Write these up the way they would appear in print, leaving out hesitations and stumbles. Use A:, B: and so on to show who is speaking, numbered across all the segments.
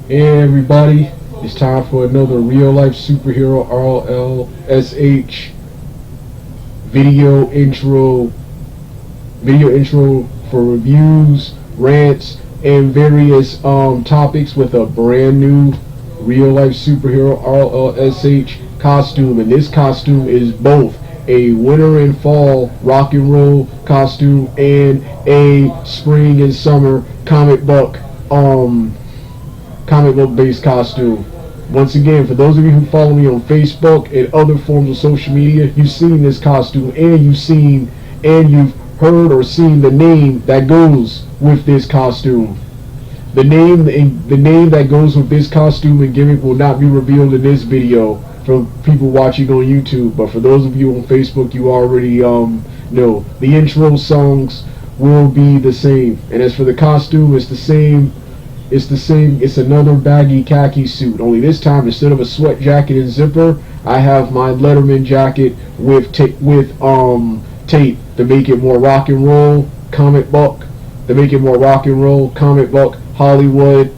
A: Hey everybody, it's time for another real life superhero RLSH video intro for reviews, rants, and various topics with a brand new real life superhero RLSH costume. And this costume is both a winter and fall rock and roll costume and a spring and summer comic book based costume. Once again, for those of you who follow me on Facebook and other forms of social media, you've seen this costume and you've heard or seen the name that goes with this costume. The name that goes with this costume and gimmick will not be revealed in this video for people watching on YouTube, but for those of you on Facebook, you already know the intro songs will be the same. And as for the costume, it's the same. It's another baggy khaki suit. Only this time, instead of a sweat jacket and zipper, I have my Letterman jacket with tape to make it more rock and roll comic book. Hollywood,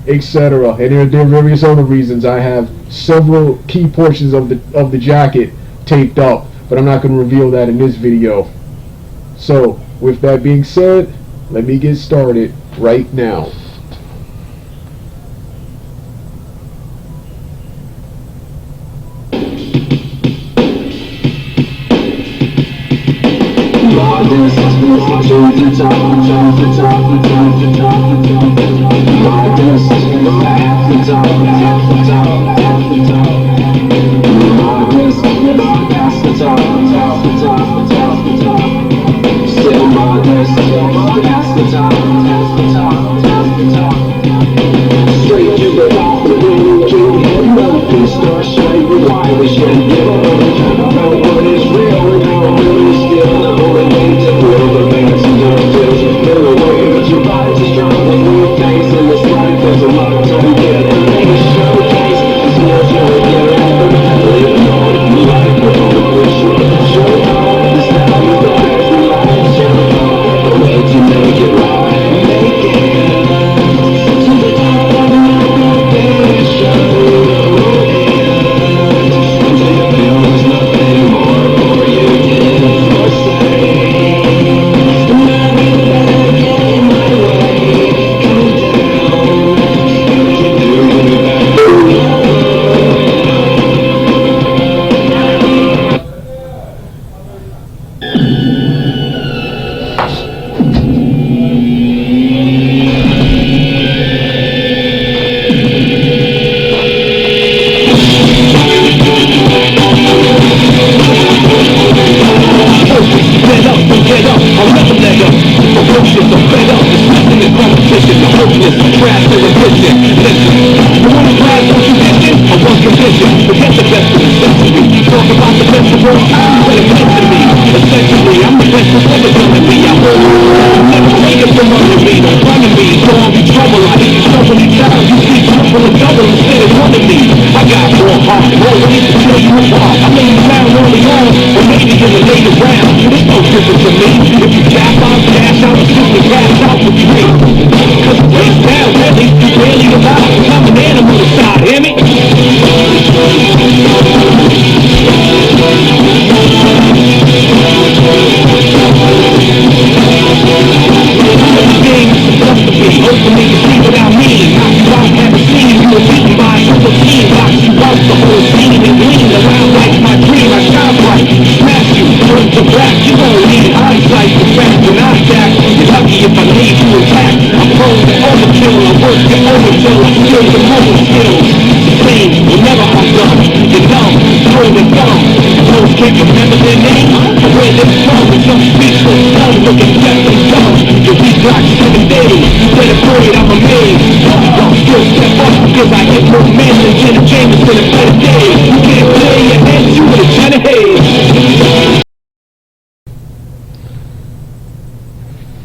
A: etc. And there are various other reasons. I have several key portions of the jacket taped up, but I'm not going to reveal that in this video. So, with that being said, let me get started right now.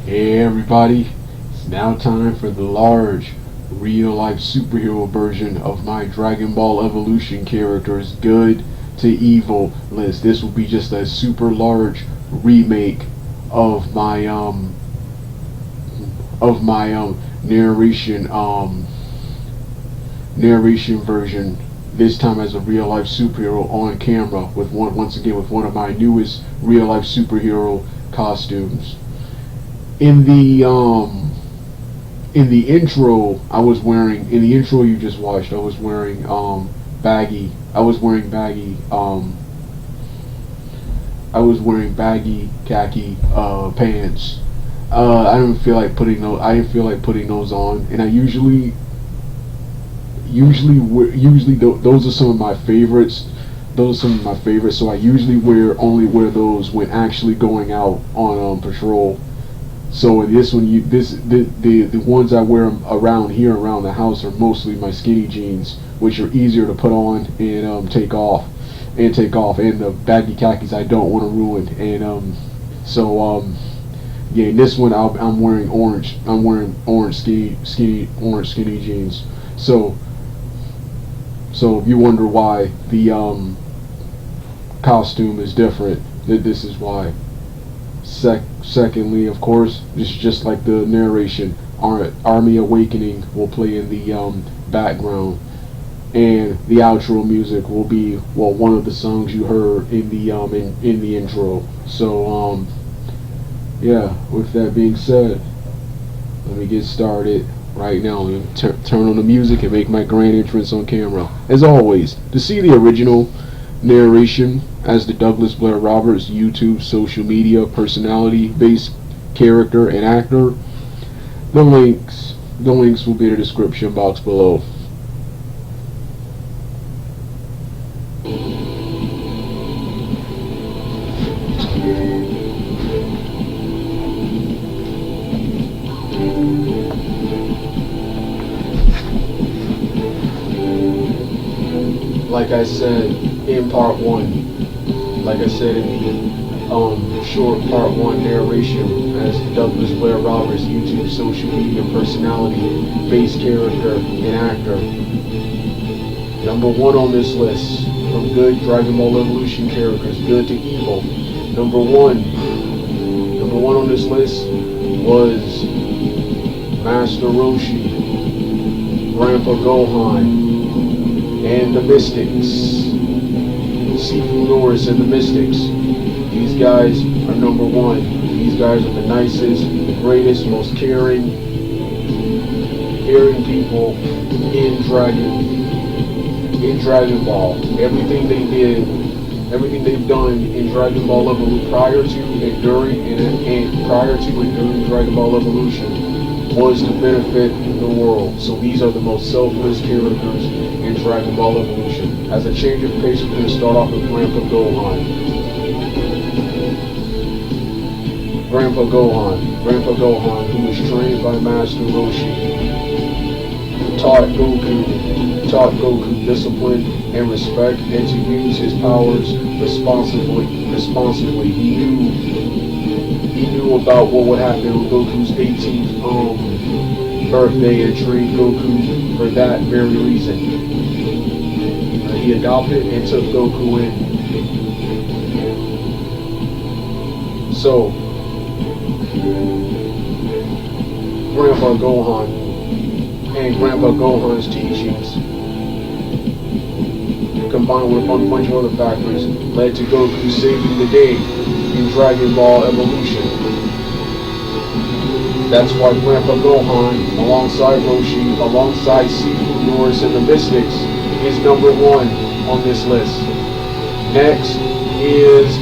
A: Hey everybody, it's now time for the large real life superhero version of my Dragon Ball Evolution characters, good to evil list. This will be just a super large remake of my of my narration version, this time as a real life superhero on camera with once again with one of my newest real life superhero costumes. In the intro I was wearing, in the intro you just watched, I was wearing baggy khaki pants. I didn't feel like putting those on, and I usually those are some of my favorites. So I usually only wear those when actually going out on patrol. So this one, the ones I wear around the house are mostly my skinny jeans, which are easier to put on and take off, and the baggy khakis I don't want to ruin. And yeah, in this one I'm wearing orange. I'm wearing orange skinny jeans. So if you wonder why the costume is different, this is why. Secondly, of course, it's just like the narration. Army Awakening will play in the background, and the outro music will be one of the songs you heard in the intro. So yeah. With that being said, let me get started right now. I'm gonna turn on the music and make my grand entrance on camera. As always, to see the original narration as the Douglas Blair Roberts YouTube social media personality based character and actor, the links will be in the description box below. Like I said in part one, like I said in the short part one narration as the Douglas Blair Roberts YouTube social media personality based character and actor. Number one on this list, from good Dragon Ball Evolution characters, good to evil. Number one on this list was Master Roshi, Grandpa Gohan, and the Mystics. Sifu Norris and the Mystics. These guys are number one. These guys are the nicest, the greatest, most caring people in Dragon Ball. Everything they did, everything they've done in Dragon Ball Evolution prior to and during Dragon Ball Evolution was to benefit the world. So these are the most selfless characters in Dragon Ball Evolution. As a change of pace, we're going to start off with Grandpa Gohan. Grandpa Gohan, who was trained by Master Roshi, taught Goku discipline and respect, and to use his powers responsibly. He knew about what would happen on Goku's 18th birthday and trained Goku for that very reason. He adopted and took Goku in. So, Grandpa Gohan and Grandpa Gohan's teachings, combined with a bunch of other factors, led to Goku saving the day in Dragon Ball Evolution. That's why Grandpa Gohan, alongside Roshi, alongside Sifu Norris and the Mystics, is number one on this list. Next is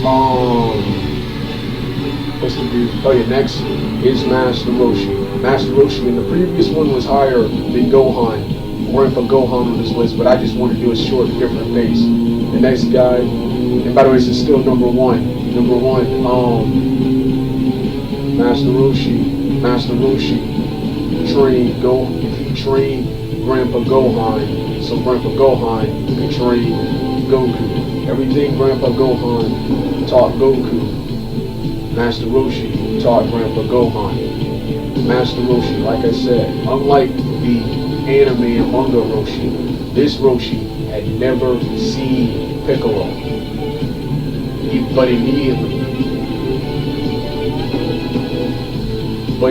A: next is Master Roshi. Master Roshi in the previous one was higher than Gohan, Grandpa Gohan on this list, but I just want to do a short, different pace. The next guy, and by the way, this is still number one. Master Roshi trained Grandpa Gohan, so Grandpa Gohan could train Goku. Everything Grandpa Gohan taught Goku, Master Roshi taught Grandpa Gohan. Master Roshi, like I said, unlike the anime and manga Roshi, this Roshi had never seen Piccolo. But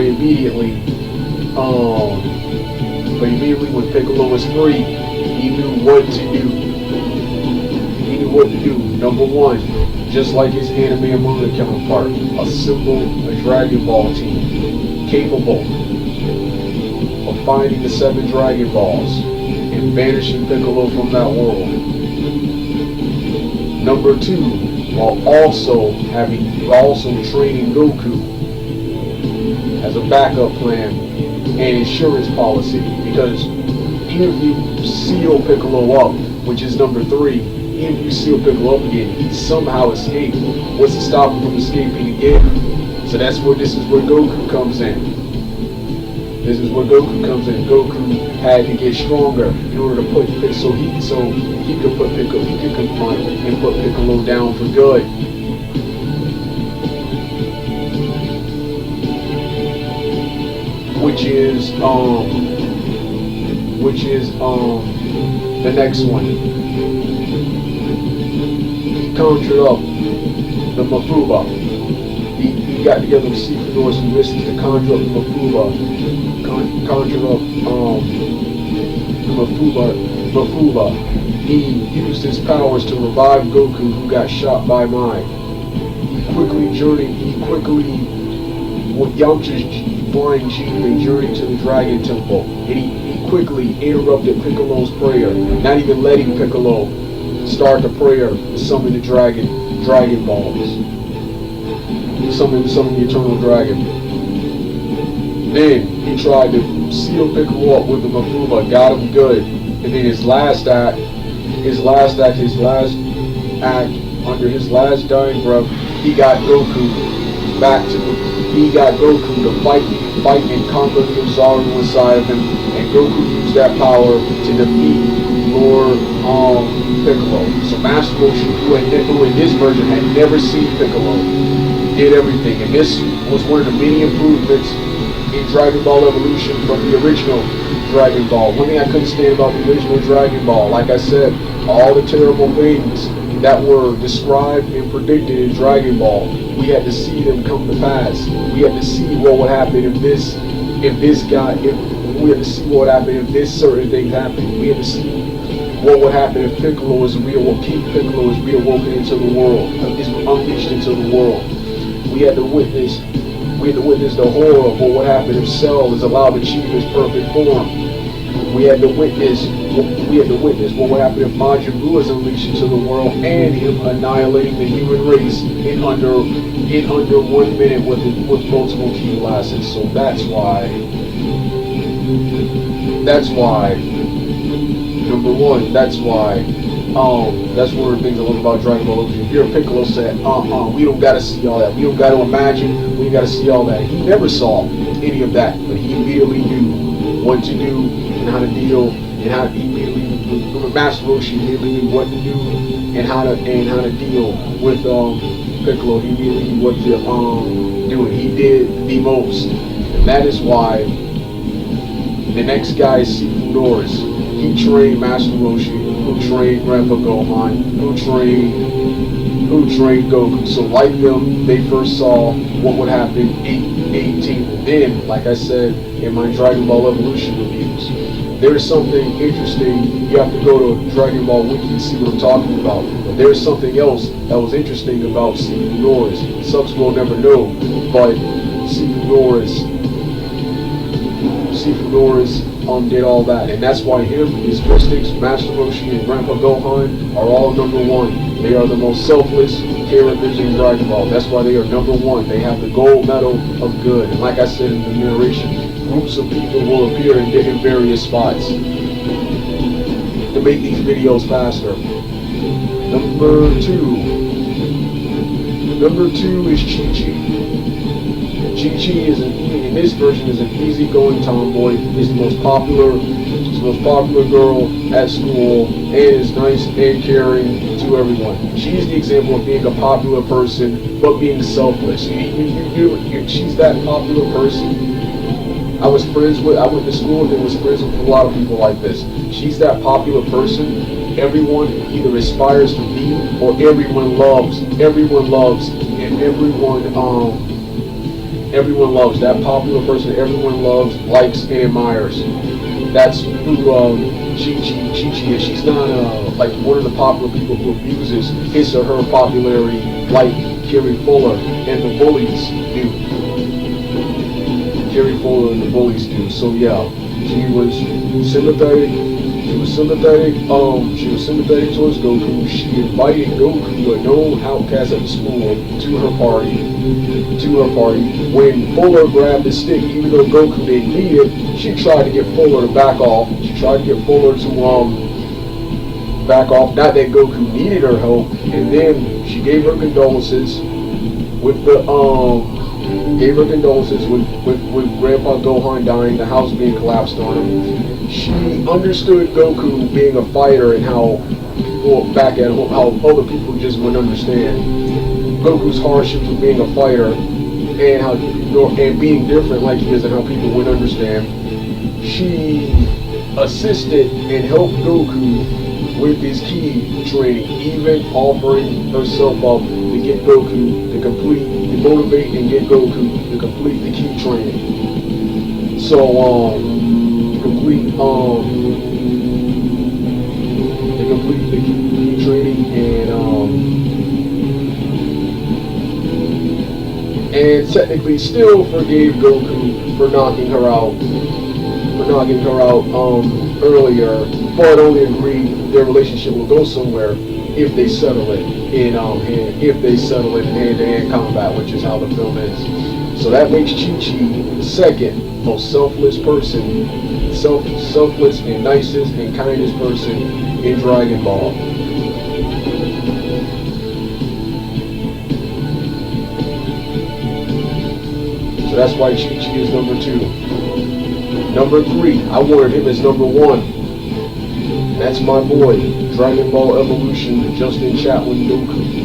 A: immediately But immediately when Piccolo was free, he knew what to do. He knew what to do. Number one, just like his anime and manga counterpart, assemble a Dragon Ball team capable of finding the 7 Dragon Balls and banishing Piccolo from that world. Number two, while also training Goku as a backup plan and insurance policy, because even if you seal Piccolo up, which is number 3, even if you seal Piccolo up again, he somehow escaped. What's to stop him from escaping again? So this is where Goku comes in. This is where Goku comes in. Goku had to get stronger in order to put so he could confront and put Piccolo down for good. Which is the next one. He conjured up the Mafuba. He got together with Sifunoris and Mystics to conjure up the Mafuba. Conjure up the Mafuba. He used his powers to revive Goku, who got shot by Mai. With Yamcha's flying gene, they journeyed to the Dragon Temple, and he quickly interrupted Piccolo's prayer, not even letting Piccolo start the prayer to summon the Dragon Balls. Summon the Eternal Dragon. Then he tried to seal Piccolo up with the Mafuba, got him good, and then his last act, under his last dying breath, he got Goku to fight and conquer the Ozaru inside of him, and Goku used that power to defeat Lord Piccolo. So Master Roshi, who in this version had never seen Piccolo, did everything, and this was one of the many improvements in Dragon Ball Evolution from the original Dragon Ball. One thing I couldn't stand about the original Dragon Ball, like I said, all the terrible things that were described and predicted in Dragon Ball, we had to see them come to pass. We had to see what would happen if certain things happened. We had to see what would happen if Piccolo is reawoken into the world, is unleashed into the world. We had to witness the horror of what would happen if Cell is allowed to achieve his perfect form. We had to witness what would happen if Majin Buu is unleashed into the world and him annihilating the human race in under 1 minute with multiple ki blasts. So that's why number one, that's one of the things I love about Dragon Ball. If you're a Piccolo said, we don't gotta see all that. We don't gotta imagine. We gotta see all that. He never saw any of that, but he immediately knew what to do and how to deal, and how Master Roshi immediately knew what to do and how to deal with Piccolo. He immediately knew what to do, and he did the most. And that is why the next guy is Sifunoris. He trained Master Roshi, who trained Grandpa Gohan, who trained Goku. So like them, they first saw what would happen in 18. And then, like I said in my Dragon Ball Evolution reviews, there's something interesting. You have to go to Dragon Ball Wiki to see what I'm talking about. But there's something else that was interesting about Sifunoris. Subs will never know, but Sifunoris did all that, and that's why his Mystics, Master Roshi, and Grandpa Gohan are all number 1. They are the most selfless characters in Dragon Ball. That's why they are number 1. They have the gold medal of good, and like I said in the narration, groups of people will appear in various spots to make these videos faster. Number 2 is Chi-Chi. Chi-Chi in this version is an easygoing tomboy. Is the most popular girl at school, and is nice and caring to everyone. She's the example of being a popular person, but being selfless. She's that popular person. I went to school and was friends with a lot of people like this. She's that popular person everyone either aspires to be or everyone loves, and everyone loves, that popular person everyone loves, likes, and admires. That's who Chi-Chi is. She's not like one of the popular people who abuses his or her popularity like Carrie Fuller and the bullies do. Carrie Fuller and the bullies do. So yeah, she was sympathetic. She was sympathetic towards Goku. She invited Goku, a known outcast at the school, to her party. When Fuller grabbed the stick, even though Goku didn't need it, she tried to get Fuller to back off. She tried to get Fuller to back off. Not that Goku needed her help, and then she gave her condolences with with Grandpa Gohan dying, the house being collapsed on him. She understood Goku being a fighter and how people back at home, how other people just wouldn't understand Goku's hardships of being a fighter and how and being different like he is and how people wouldn't understand. She assisted and helped Goku with his ki training, even offering herself up to get Goku to motivate and get Goku to complete the ki training. So, complete the ki training and technically still forgave Goku for knocking her out earlier, but only agreed their relationship will go somewhere if they settle it in hand-to-hand combat, which is how the film ends. So that makes Chi-Chi the second most selfless and nicest and kindest person in Dragon Ball. So that's why Chi-Chi is number 2. Number 3, I wanted him as number 1. That's my boy, Dragon Ball Evolution, Justin Chatwin Goku.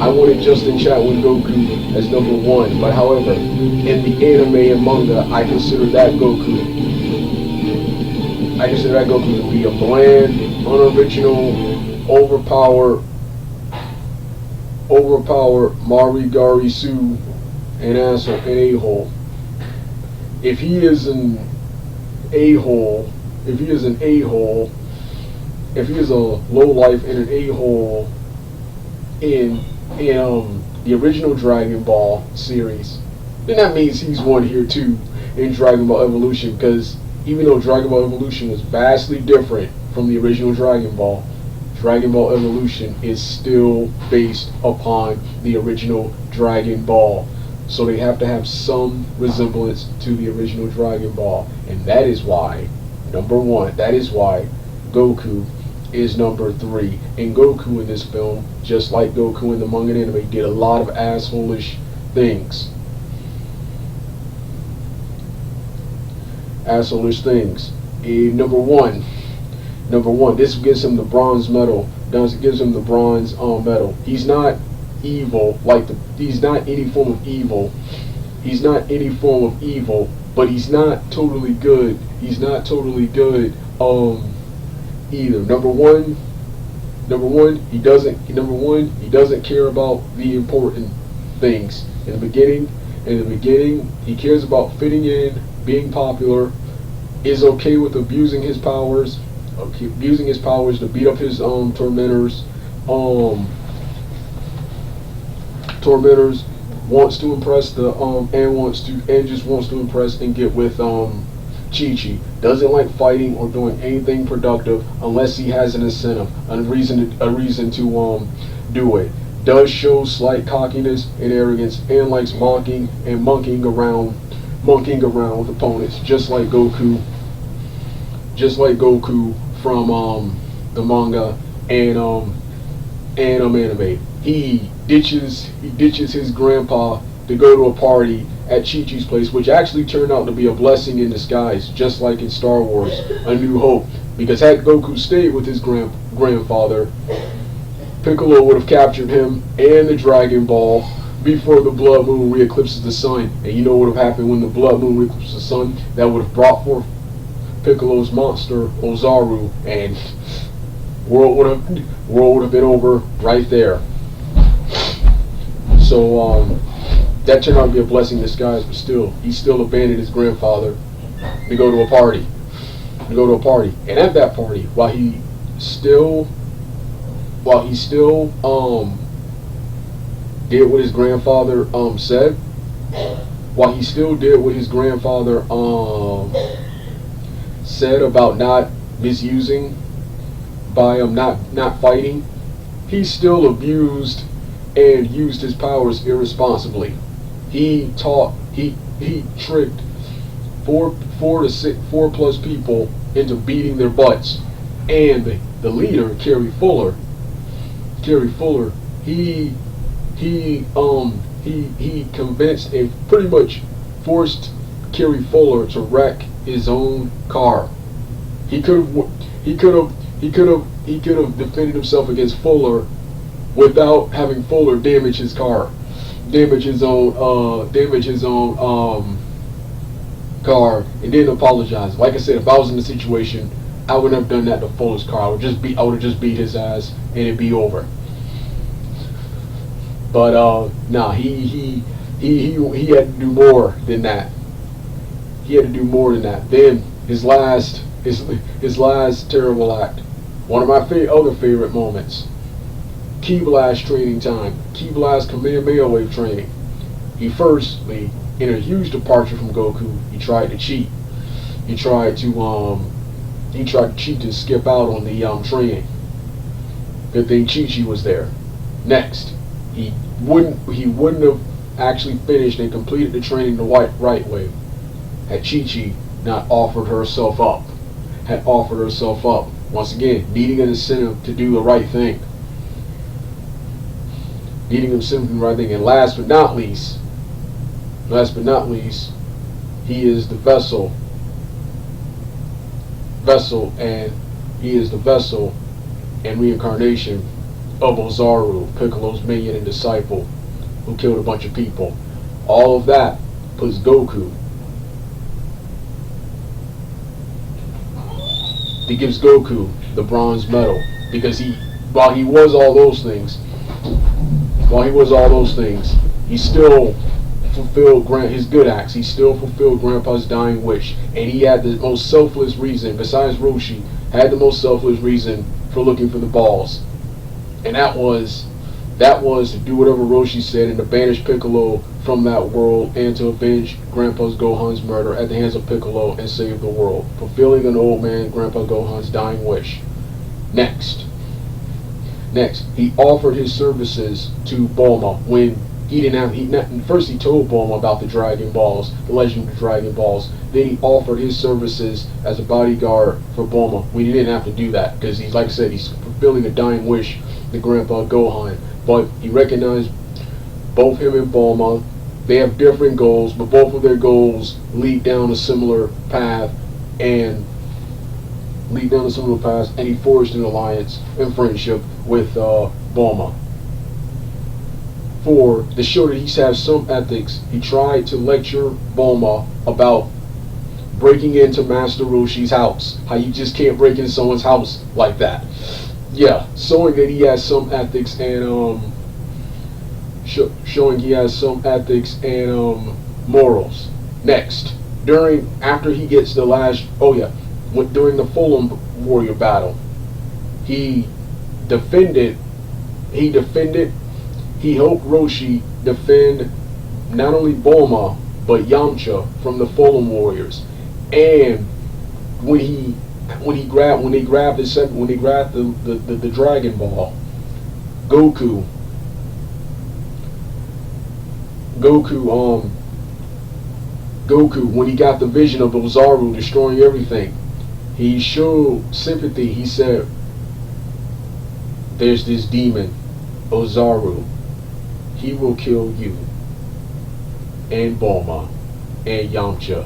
A: I wanted Justin Chatwin Goku as number 1, but however, in the anime and manga, I consider that Goku to be a bland, unoriginal, overpowered Marigari Su, an asshole, an a-hole. If he is a lowlife and an a-hole in the original Dragon Ball series, then that means he's one here too in Dragon Ball Evolution, because even though Dragon Ball Evolution was vastly different from the original Dragon Ball Evolution is still based upon the original Dragon Ball. So they have to have some resemblance to the original Dragon Ball. And that is why, number 1, that is why Goku is number 3. And Goku in this film, just like Goku in the manga and anime, did a lot of asshole-ish things. Number one, this gives him the bronze medal. Medal. He's not evil, he's not any form of evil. But he's not totally good. Either. Number one, he doesn't care about the important things. In the beginning, he cares about fitting in, being popular, is okay with abusing his powers to beat up his tormentors. Tormentors, wants to impress just wants to impress and get with Chi-Chi. Doesn't like fighting or doing anything productive unless he has an incentive, a reason to do it. Does show slight cockiness and arrogance and likes monkeying around with opponents, just like Goku from the manga and anime. He ditches his grandpa to go to a party at Chi-Chi's place, which actually turned out to be a blessing in disguise, just like in Star Wars A New Hope. Because had Goku stayed with his grandfather, Piccolo would have captured him and the Dragon Ball before the blood moon re-eclipses the sun. And you know what would have happened when the blood moon re-eclipses the sun? That would have brought forth Piccolo's monster, Ozaru, and world would have been over right there. So That turned out to be a blessing in disguise, but still, he still abandoned his grandfather to go to a party. And at that party, while he still did what his grandfather said, while he still did what his grandfather said about not misusing, by not fighting, he still abused and used his powers irresponsibly. He tricked four plus people into beating their butts, and the leader, Kerry Fuller, he convinced and pretty much forced Kerry Fuller to wreck his own car. He could have defended himself against Fuller without having Fuller damage his car, damage his own car, and didn't apologize. Like I said, if I was in the situation, I wouldn't have done that to Fuller's car. I would have just beat his ass and it'd be over. But nah, he had to do more than that. Then his last terrible act. One of my other favorite moments. Ki Blast training time. Ki Blast Kamehameha Wave training. He firstly, in a huge departure from Goku, he tried to cheat. He tried to cheat to skip out on the training. Good thing Chi-Chi was there. Next, he wouldn't have actually finished and completed the training the right way had Chi-Chi not offered herself up. Once again, needing an incentive to do the right thing. And last but not least, he is the vessel, and reincarnation of Ozaru, Piccolo's minion and disciple, who killed a bunch of people. All of that puts Goku. He gives Goku the bronze medal because while he was all those things, he still fulfilled his good acts. He still fulfilled Grandpa's dying wish, and he had the most selfless reason, besides Roshi, for looking for the balls, and that was to do whatever Roshi said and to banish Piccolo from that world and to avenge Grandpa's Gohan's murder at the hands of Piccolo and save the world, fulfilling an old man Grandpa Gohan's dying wish. Next, he offered his services to Bulma when first he told Bulma about the Dragon Balls, the legend of the Dragon Balls. Then he offered his services as a bodyguard for Bulma when he didn't have to do that because he's, like I said, he's fulfilling a dying wish to Grandpa Gohan. But he recognized both him and Bulma. They have different goals, but both of their goals lead down a similar path, and he forged an alliance and friendship with Bulma. To show that he has some ethics, he tried to lecture Bulma about breaking into Master Roshi's house. How you just can't break into someone's house like that. Yeah, showing that he has some ethics and morals. Next, after he gets the last, during the Fulham Warrior battle, he helped Roshi defend not only Bulma but Yamcha from the Fulham Warriors. And when they grabbed the Dragon Ball, Goku, when he got the vision of Ozaru destroying everything, he showed sympathy. He said, "There's this demon, Ozaru. He will kill you and Bulma and Yamcha.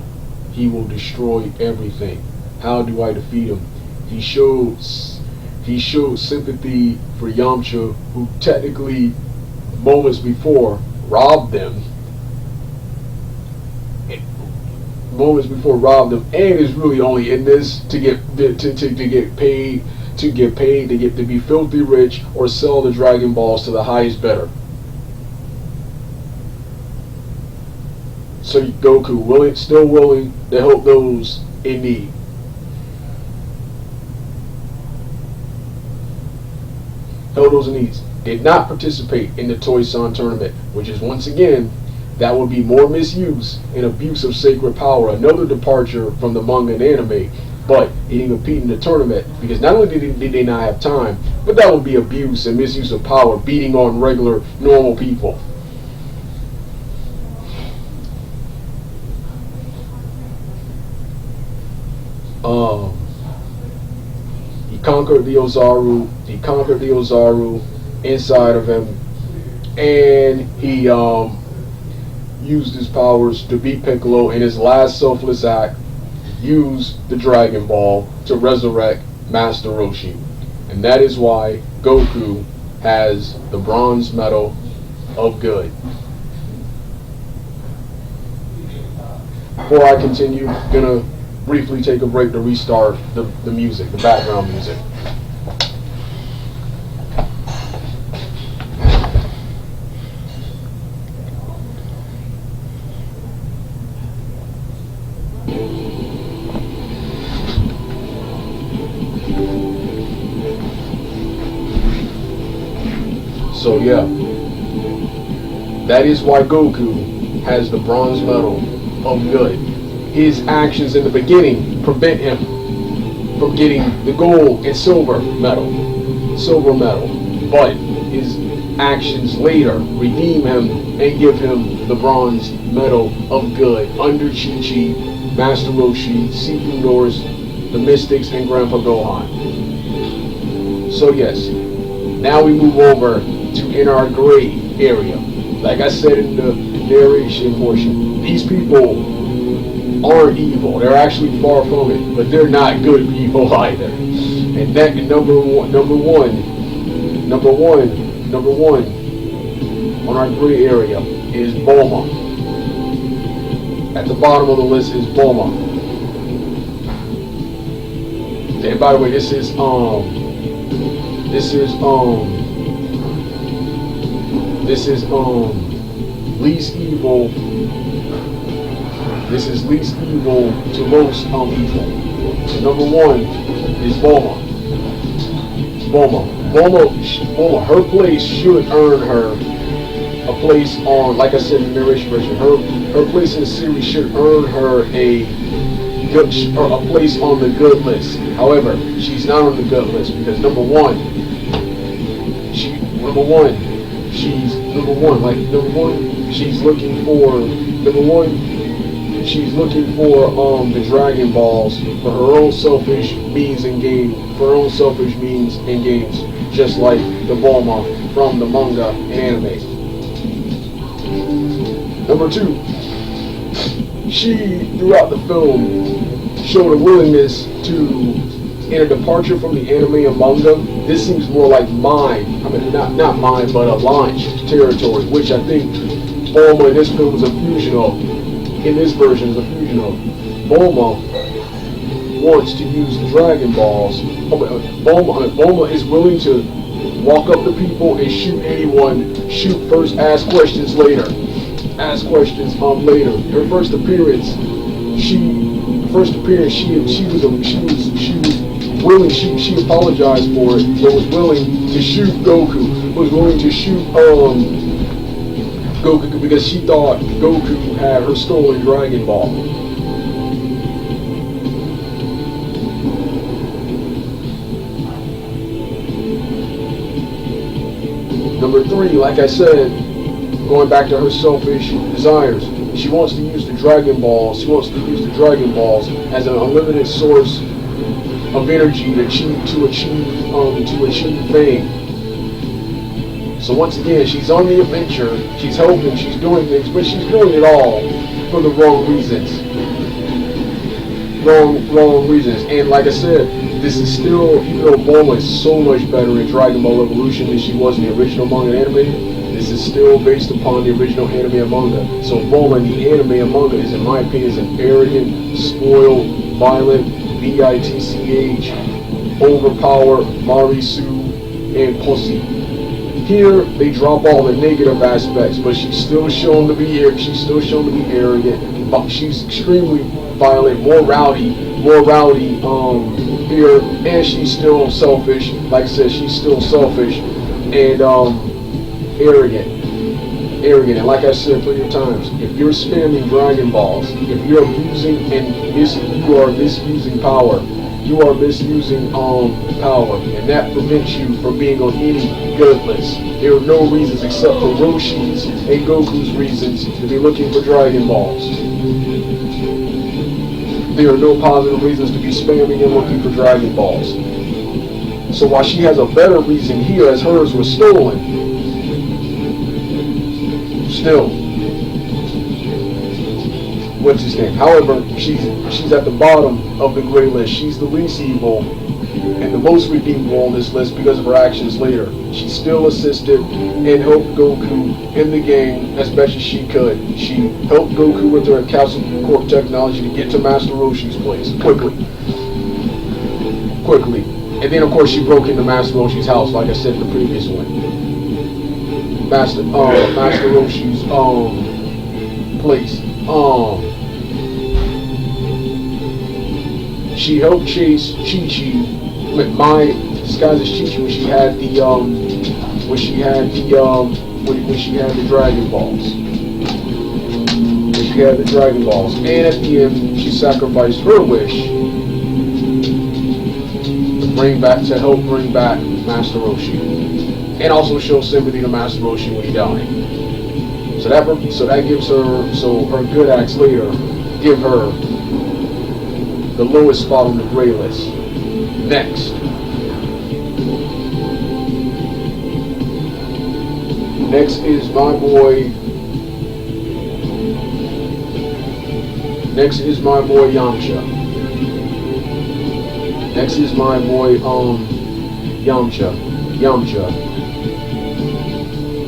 A: He will destroy everything. How do I defeat him?" He showed sympathy for Yamcha, who technically moments before robbed them, and is really only in this to get paid, to be filthy rich or sell the Dragon Balls to the highest bidder. So Goku still willing to help those in need. Help those in need. Did not participate in the Toy-San tournament, which is once again, that would be more misuse and abuse of sacred power. Another departure from the manga and anime. But he didn't compete in the tournament because not only did they not have time, but that would be abuse and misuse of power, beating on regular, normal people. He conquered the Ozaru. He conquered the Ozaru inside of him, and he used his powers to beat Piccolo in his last selfless act. Use the Dragon Ball to resurrect Master Roshi. And that is why Goku has the bronze medal of good. Before I continue, I'm going to briefly take a break to restart the music, the background music. So yeah, that is why Goku has the bronze medal of good. His actions in the beginning prevent him from getting the gold and silver medal, but his actions later redeem him and give him the bronze medal of good under Chi-Chi, Master Roshi, Seafood Norse, the Mystics, and Grandpa Gohan. So yes, now we move over to in our gray area. Like I said in the narration portion, these people aren't evil. They're actually far from it, but they're not good people either. And that number one on our gray area is Bulma. At the bottom of the list is Bulma. And by the way, this is least evil. This is least evil to most evil. So number one is Bulma. Bulma, her place should earn her a place on, like I said in the narration version, her place in the series should earn her a place on the good list. However, she's not on the good list because number one, she's looking for the Dragon Balls for her own selfish means and games, just like the Bulma from the manga and anime. Number two, she throughout the film showed a willingness to, in a departure from the anime and manga, this seems more like not mine, but a launch territory, which I think Bulma in this film is a fusion of. In this version is a fusion of. Bulma wants to use the Dragon Balls. Bulma is willing to walk up to people and shoot anyone. Shoot first, ask questions later. Her first appearance, she was willing. She apologized for it, but was willing to shoot Goku. Was willing to shoot Goku because she thought Goku had her stolen Dragon Ball. Number three, like I said, going back to her selfish desires, she wants to use the Dragon Balls. She wants to use the Dragon Balls as an unlimited source of energy to achieve fame. So once again, she's on the adventure, she's helping, she's doing things, but she's doing it all for the wrong reasons. Wrong reasons. And like I said, this is still, even though Bulma is so much better in Dragon Ball Evolution than she was in the original manga and anime, this is still based upon the original anime and manga. So Bulma in the anime and manga is, in my opinion, is an arrogant, spoiled, violent, bitch, overpowered Marisu and pussy. Here they drop all the negative aspects, but she's still shown to be arrogant. But she's extremely violent, more rowdy here, and she's still selfish. Like I said, she's still selfish and arrogant. And like I said plenty of times, if you're spamming Dragon Balls, if you're abusing you are misusing power. You are misusing power, and that prevents you from being on any good list. There are no reasons except for Roshi's and Goku's reasons to be looking for Dragon Balls. There are no positive reasons to be spamming and looking for Dragon Balls. So while she has a better reason here, as hers was stolen, still, what's his name? However, she's at the bottom of the gray list. She's the least evil and the most redeemable on this list because of her actions later. She still assisted and helped Goku in the game as best as she could. She helped Goku with her Capsule Corp technology to get to Master Roshi's place quickly. And then of course she broke into Master Roshi's house, like I said in the previous one. Master Roshi's place. She helped chase Chi-Chi with my disguise as Chi-Chi when she had the Dragon Balls. And at the end she sacrificed her wish to help bring back Master Roshi. And also show sympathy to Master Roshi when he died. So that gives her, her good acts later give her the lowest spot on the gray list. Next is my boy Yamcha.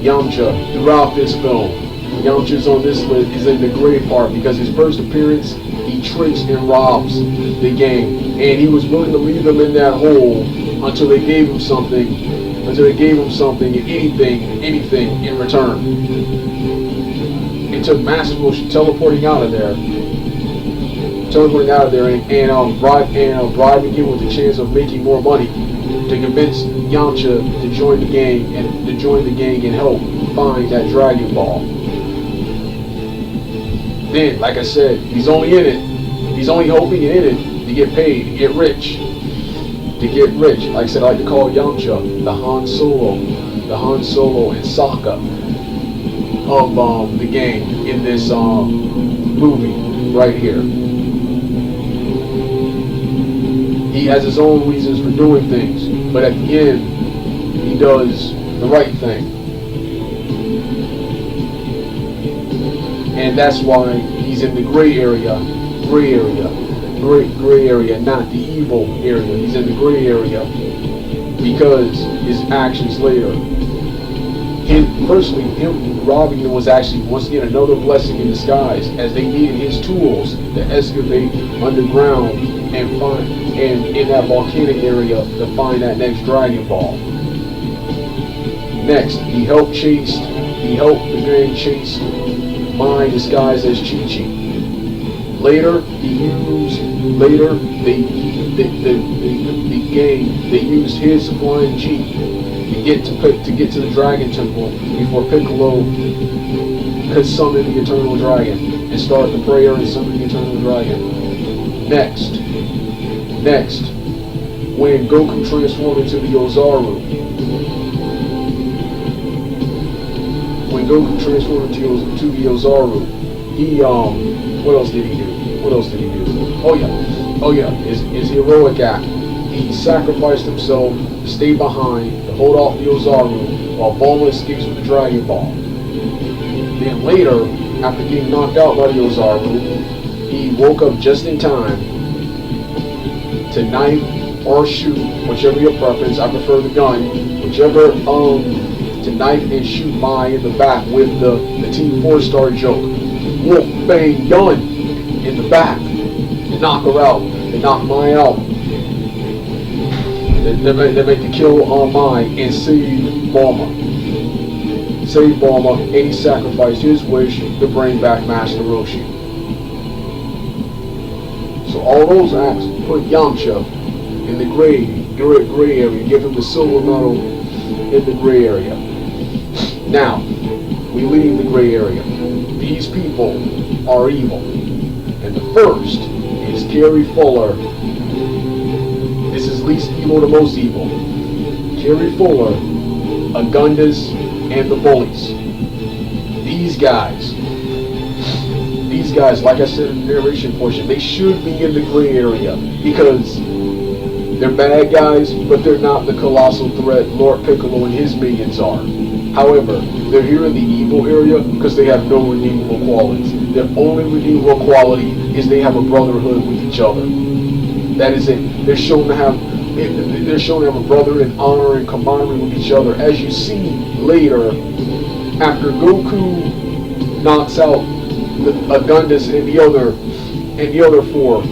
A: Yamcha throughout this film. Yamcha's on this list is in the gray part because his first appearance, he tricks and robs the gang, and he was willing to leave them in that hole until they gave him something, anything in return. It took Master Roshi teleporting out of there, and bribing him with the chance of making more money to convince Yamcha to join the gang and help find that Dragon Ball. Then, like I said, he's only hoping and in it to get paid, to get rich. Like I said, I like to call Yamcha the Han Solo and Sokka of the gang in this movie right here. He has his own reasons for doing things, but at the end, he does the right thing. And that's why he's in the gray area, not the evil area. He's in the gray area because his actions later. Him robbing him was actually, once again, another blessing in disguise, as they needed his tools to excavate underground and find, and in that volcanic area to find that next Dragon Ball. Next, he helped the gang chase Mai disguised as Chi-Chi. Later, they used his flying jeep to get to the Dragon Temple before Piccolo could summon the Eternal Dragon and start the prayer and summon the Eternal Dragon. Next, when Goku transformed into the Ozaru, he what else did he do? Oh yeah, his heroic act. He sacrificed himself to stay behind to hold off the Ozaru while Bulma escapes with the Dragon Ball. Then later, after getting knocked out by the Ozaru, he woke up just in time to knife or shoot, whichever your preference. I prefer the gun. Whichever, to knife and shoot Mai in the back with the Team 4-star joke. Wolf Bang Gun in the back. To knock her out. To knock Mai out. They make the kill on Mai and save Bulma. saved Bulma, and he sacrificed his wish to bring back Master Roshi. So all those acts put Yamcha in the gray area, give him the silver medal in the gray area. Now, we leave the gray area. These people are evil. And the first is Carrie Fuller. This is least evil to most evil. Carrie Fuller, Agundis, and the bullies. These guys, like I said in the narration portion, they should be in the gray area because they're bad guys, but they're not the colossal threat Lord Piccolo and his minions are. However, they're here in the evil area because they have no redeemable qualities. Their only redeemable quality is they have a brotherhood with each other. That is it. They're shown to have a brother in honor and camaraderie with each other. As you see later, after Goku knocks out Agundis and the other four,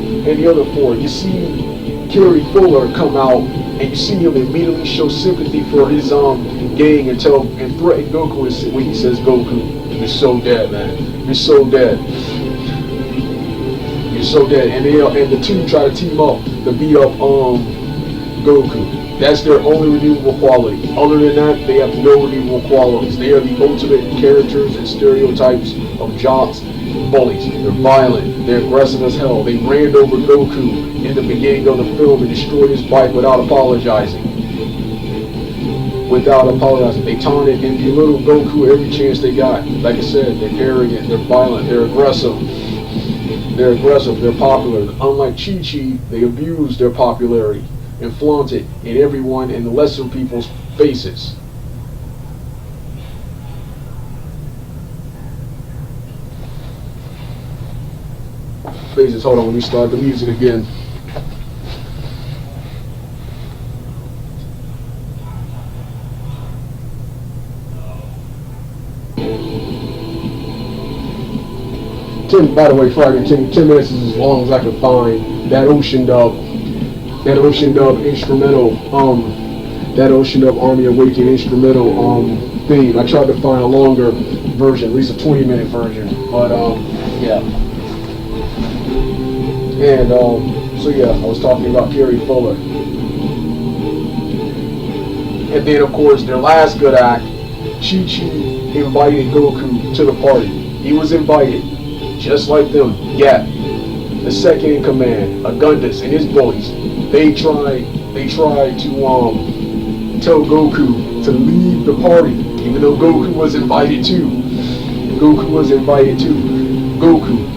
A: you see Carrie Fuller come out, and you see him immediately show sympathy for his gang and threaten Goku when he says, "Goku, you're so dead, man. You're so dead. You're so dead." And the two try to team up to beat up Goku. That's their only redeemable quality. Other than that, they have no redeemable qualities. They are the ultimate characters and stereotypes of jocks, bullies. They're violent. They're aggressive as hell. They ran over Goku in the beginning of the film and destroyed his bike without apologizing. They taunted and belittled Goku every chance they got. Like I said, they're arrogant, they're violent, they're aggressive. They're popular. Unlike Chi-Chi, they abuse their popularity and flaunt it in everyone and the lesser people's faces. Hold on, let me start the music again. By the way, Friday, 10 minutes is as long as I can find that Ocean Dub instrumental, that Ocean Dub Army Awakening instrumental theme. I tried to find a longer version, at least a 20-minute version, but yeah. And so yeah, I was talking about Carrie Fuller. And then of course their last good act, Chi-Chi invited Goku to the party. He was invited, just like them. Yeah, the second in command, Agundis and his bullies. They tried to tell Goku to leave the party, even though Goku was invited too. Goku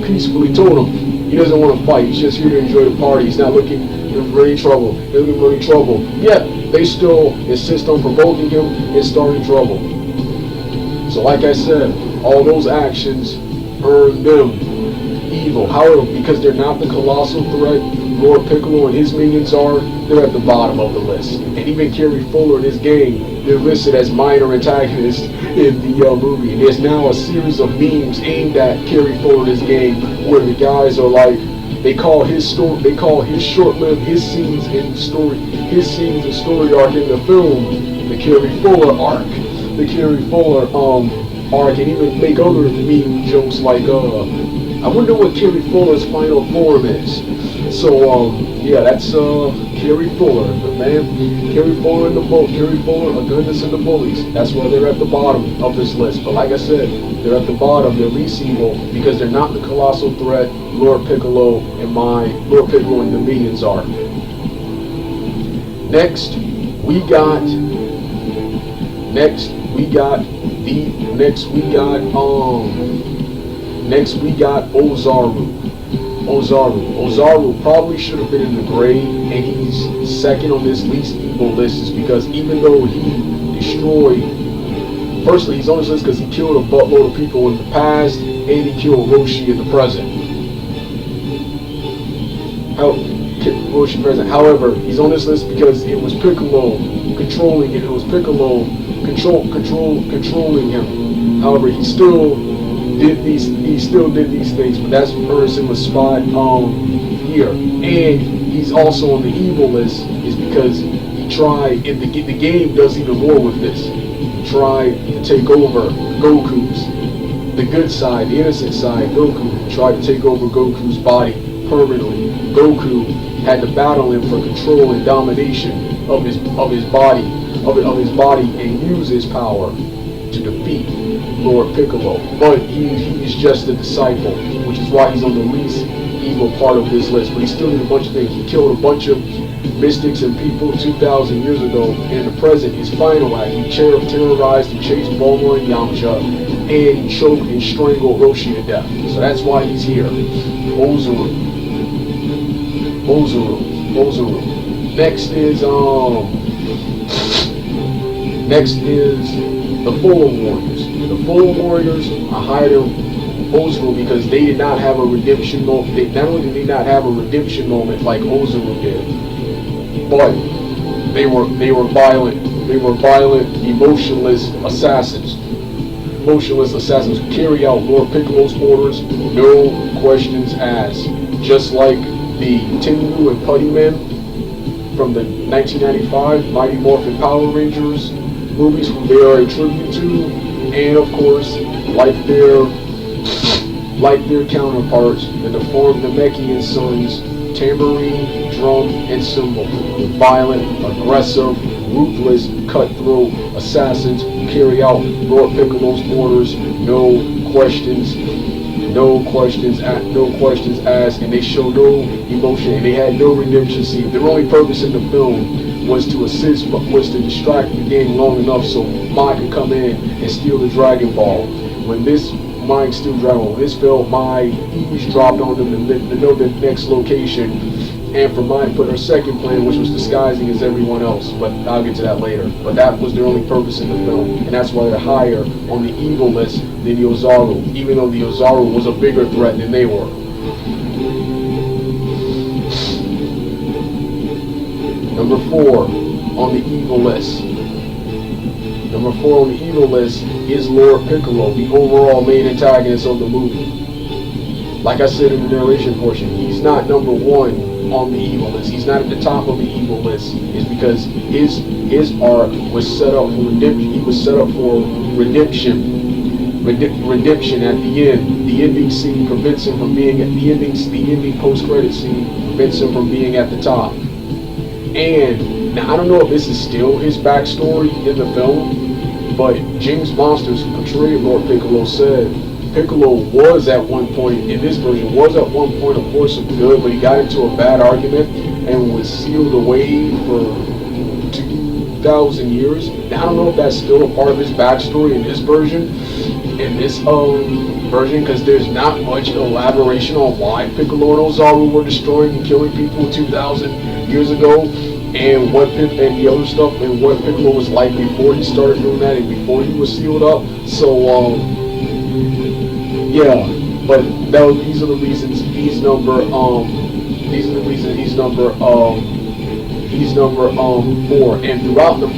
A: peacefully told him he doesn't want to fight. He's just here to enjoy the party. He's not looking for any trouble. Yet they still insist on provoking him and starting trouble. So like I said, all those actions earn them evil. However, because they're not the colossal threat Lord Piccolo and his minions are, they're at the bottom of the list. And even Carrie Fuller and his gang, they're listed as minor antagonists in the movie. And there's now a series of memes aimed at Carrie Fuller and his gang, where the guys are like, they call his short-lived, his scenes and story arc in the film, the Carrie Fuller arc. And even make other meme jokes like, I wonder what Carrie Fuller's final form is. So, yeah, that's Carrie Fuller, the man. Carrie Fuller, Agundis, and the bullies. That's why they're at the bottom of this list. But like I said, they're at the bottom. They're least evil because they're not the colossal threat Lord Piccolo and the minions are. Next, we got Ozaru. Ozaru probably should have been in the gray, and he's second on this least evil list is because even though he destroyed, firstly he's on this list because he killed a buttload of people in the past, and he killed Roshi in the present. However, he's on this list because it was Piccolo controlling it. It was Piccolo controlling him. However, he still did these things, but that's Ursa's spot here. And he's also on the evil list is because he tried, and the game does even more with this. He tried to take over Goku's, the good side, the innocent side. Goku tried to take over Goku's body permanently. Goku had to battle him for control and domination of his body, and use his power to defeat Lord Piccolo. But he's just a disciple, which is why he's on the least evil part of this list. But he still did a bunch of things. He killed a bunch of mystics and people 2,000 years ago. In the present, his final act, he terrorized and chased Bulma and Yamcha, and he choked and strangled Roshi to death. So that's why he's here. Ozaru. Next is the Fulham Warriors. The Fulham Warriors, I hired Ozaru because they did not have a redemption moment. They not only did they not have a redemption moment like Ozaru did, but they were violent. They were violent, emotionless assassins. Emotionless assassins who carry out Lord Piccolo's orders, no questions asked. Just like the Tengu and Putty Men from the 1995 Mighty Morphin Power Rangers movies, who they are a tribute to, and of course, like their counterparts in the form of the Namekian sons, tambourine, drum, and cymbal. Violent, aggressive, ruthless, cutthroat assassins who carry out Lord Piccolo's orders, no questions asked, and they show no emotion, and they had no redemption scene. Their only purpose in the film was to distract the game long enough so Mai could come in and steal the Dragon Ball. When this Mai steal Dragon Ball, this failed, Mai eavesdropped on them to know the next location, and for Mai put her second plan, which was disguising as everyone else, but I'll get to that later. But that was their only purpose in the film, and that's why they're higher on the evil list than the Ozaru, even though the Ozaru was a bigger threat than they were. Number 4 on the evil list. Number 4 on the evil list is Lord Piccolo, the overall main antagonist of the movie. Like I said in the narration portion, he's not number 1 on the evil list. He's not at the top of the evil list. It's because his arc was set up for redemption. He was set up for redemption. Redemption at the end. The ending scene prevents him from being at the ending post-credit scene prevents him from being at the top. And now I don't know if this is still his backstory in the film, but James Monsters, who portrayed Lord Piccolo, said Piccolo was at one point, in this version, was at one point a force of good, but he got into a bad argument and was sealed away for 2,000 years. Now, I don't know if that's still a part of his backstory in this version, because there's not much elaboration on why Piccolo and Ozaru were destroying and killing people 2,000 years ago, and the other stuff, and what Piccolo was like before he started doing that and before he was sealed up. So, yeah, but these are the reasons he's number 4. And throughout the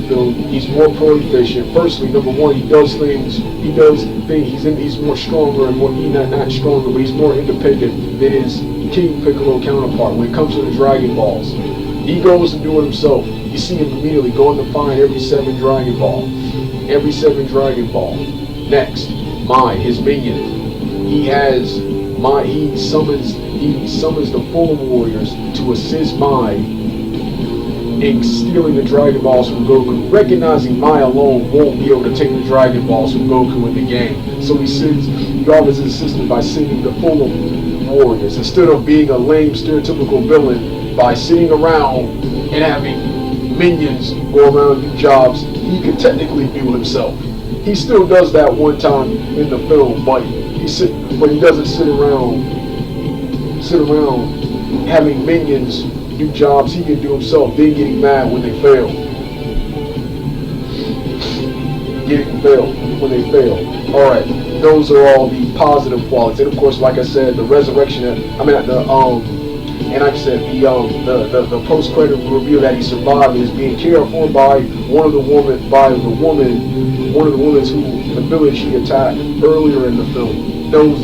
A: film, he's more proficient. Firstly, number 1, he's more stronger and more, not stronger, but he's more independent than his King Piccolo counterpart when it comes to the Dragon Balls. He goes to do it himself. You see him immediately going to find every 7 Dragon Ball. Next, Mai, his minion. He summons the Fulham Warriors to assist Mai in stealing the Dragon Balls from Goku, recognizing Mai alone won't be able to take the Dragon Balls from Goku in the game. So he offers his assistance by sending the Fulham Warriors, instead of being a lame, stereotypical villain, by sitting around and having minions go around and do jobs he could technically do himself. He still does that one time in the film, but he doesn't sit around having minions do jobs he can do himself, then getting mad when they fail. Alright, those are all the positive qualities. And of course, like I said, the resurrection, the post-credit reveal that he survived is being cared for by one of the women who the village he attacked earlier in the film. Those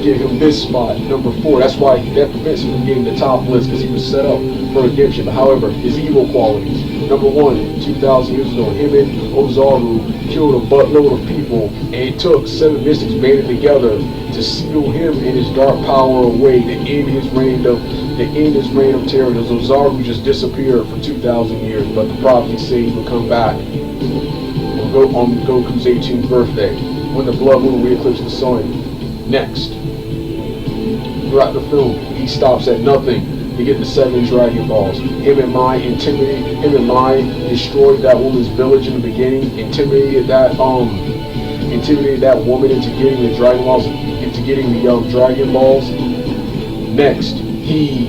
A: give him this spot, number 4. That's why that prevents him from getting the top list, because he was set up for redemption. However, his evil qualities. Number one, 2,000 years ago, him and Ozaru killed a buttload of people, and it took 7 mystics banded together to seal him and his dark power away to end his reign of terror. As Ozaru just disappeared for 2,000 years, but the prophecy said he would come back on Goku's 18th birthday, when the blood moon will eclipse the sun. Next, throughout the film, he stops at nothing to get the 7 Dragon Balls. Him and Mai destroyed that woman's village in the beginning, intimidated that woman into getting the Dragon Balls, Dragon Balls. Next, he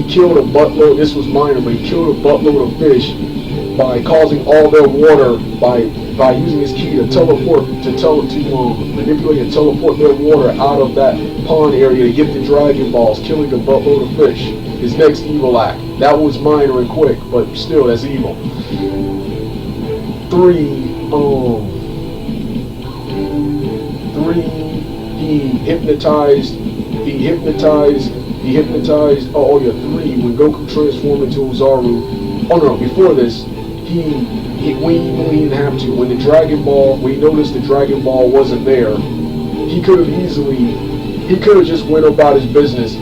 A: killed a buttload. This was minor, but he killed a buttload of fish by causing all their water by using his key to manipulate and teleport their water out of that pond area to get the Dragon Balls, killing a buttload of fish. His next evil act. That was minor and quick, but still, that's evil. 3. He hypnotized. 3. When Goku transformed into Ozaru. Oh no, before this, when he didn't have to. When he noticed the Dragon Ball wasn't there, he could have just went about his business.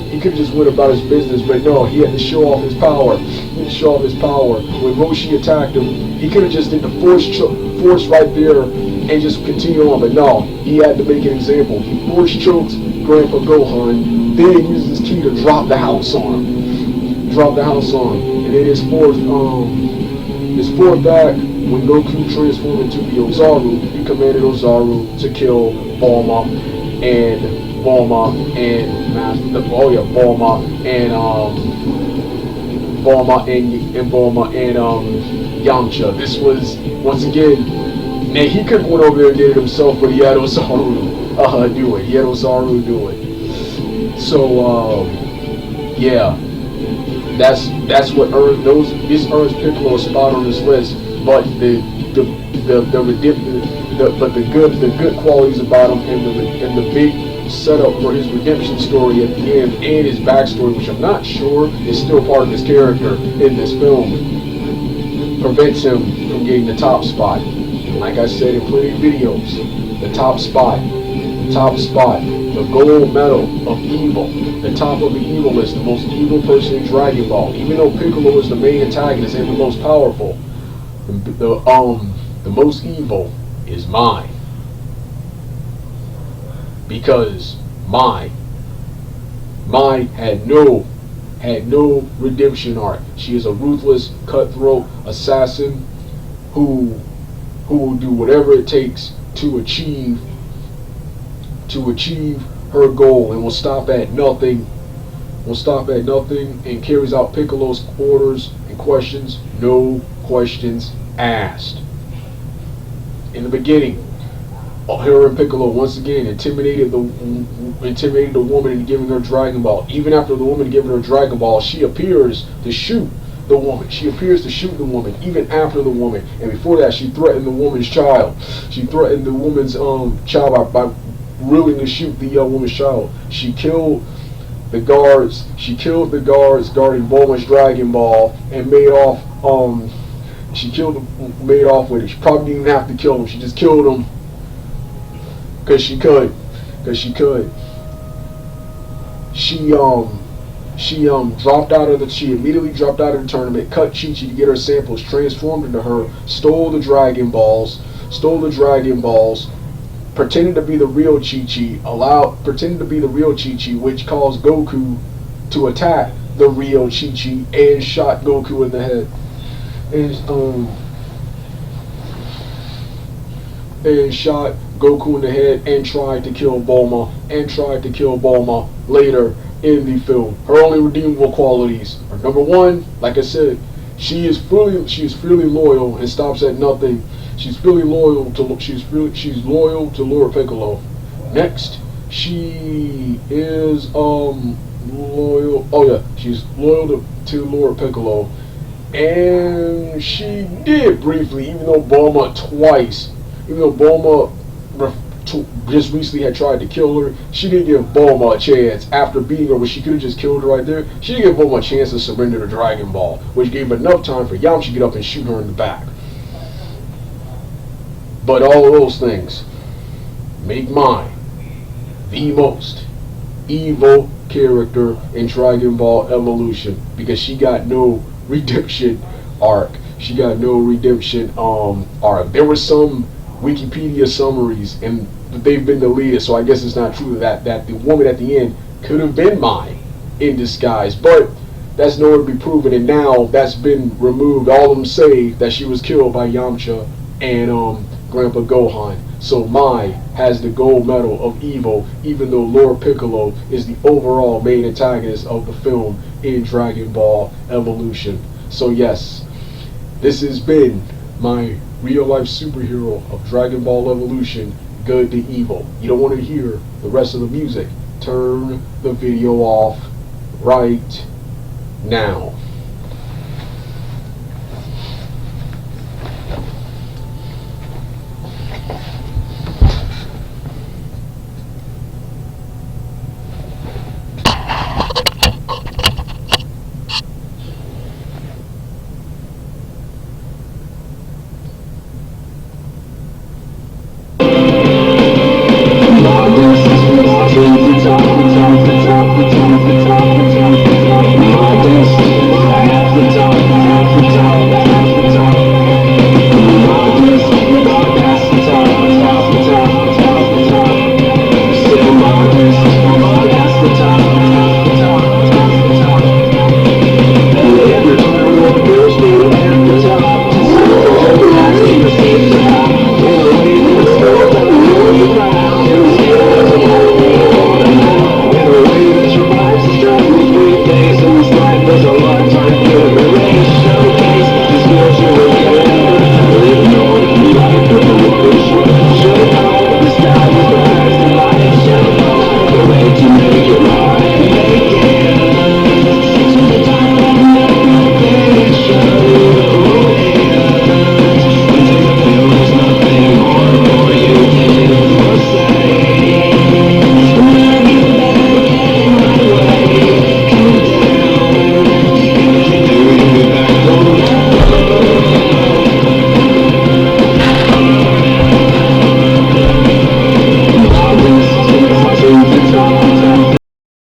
A: But no, he had to show off his power. When Roshi attacked him, he could have just did the force right there and just continue on. But no, he had to make an example. He force chokes Grandpa Gohan, then uses his key to drop the house on him. And then his fourth act, when Goku transformed into the Ozaru, he commanded Ozaru to kill Bulma and Yamcha. This was, once again, now he could have went over there and did it himself, but he had Ozaru do it. So yeah, that's what this earns Piccolo a spot on this list. But the good qualities about him and the big setup for his redemption story at the end and his backstory, which I'm not sure is still part of his character in this film, prevents him from getting the top spot. Like I said in plenty of videos, the top spot, the gold medal of evil, the top of the evil list, the most evil person in Dragon Ball. Even though Piccolo is the main antagonist and the most powerful, the most evil is Mai. Because Mai had no redemption arc. She is a ruthless, cutthroat assassin who will do whatever it takes to achieve her goal, and will stop at nothing and carries out Piccolo's orders and questions, no questions asked. In the beginning, her and Piccolo once again intimidated the woman into giving her Dragon Ball. Even after the woman giving her Dragon Ball, she appears to shoot the woman. Even after the woman. And before that, she threatened the woman's child. By willing to shoot the woman's child. She killed the guards guarding Bulma's Dragon Ball and made off with it. She probably didn't have to kill him. She just killed him because she could. She immediately dropped out of the tournament, cut Chi-Chi to get her samples, transformed into her, stole the Dragon Balls, pretended to be the real Chi-Chi, which caused Goku to attack the real Chi-Chi and shot Goku in the head. And shot Goku in the head and tried to kill Bulma later in the film. Her only redeemable qualities are, number one, like I said, she is freely loyal and stops at nothing. She's loyal to Lord Piccolo. Next, she is loyal. Oh yeah, she's loyal to Lord Piccolo, and she did briefly, even though Bulma just recently had tried to kill her. She didn't give Bulma a chance after beating her, when she could have just killed her right there. She didn't give Bulma a chance to surrender to Dragon Ball, which gave enough time for Yamcha to get up and shoot her in the back. But all of those things make mine the most evil character in Dragon Ball Evolution, because she got no redemption arc. She got no redemption arc. There were some Wikipedia summaries, and they've been deleted, so I guess it's not true that the woman at the end could have been mine in disguise, but that's nowhere to be proven, and now that's been removed. All of them say that she was killed by Yamcha and Grandpa Gohan. So Mai has the gold medal of evil, even though Lord Piccolo is the overall main antagonist of the film in Dragon Ball Evolution. So yes, this has been my real life superhero of Dragon Ball Evolution, good to evil. You don't want to hear the rest of the music? Turn the video off right now.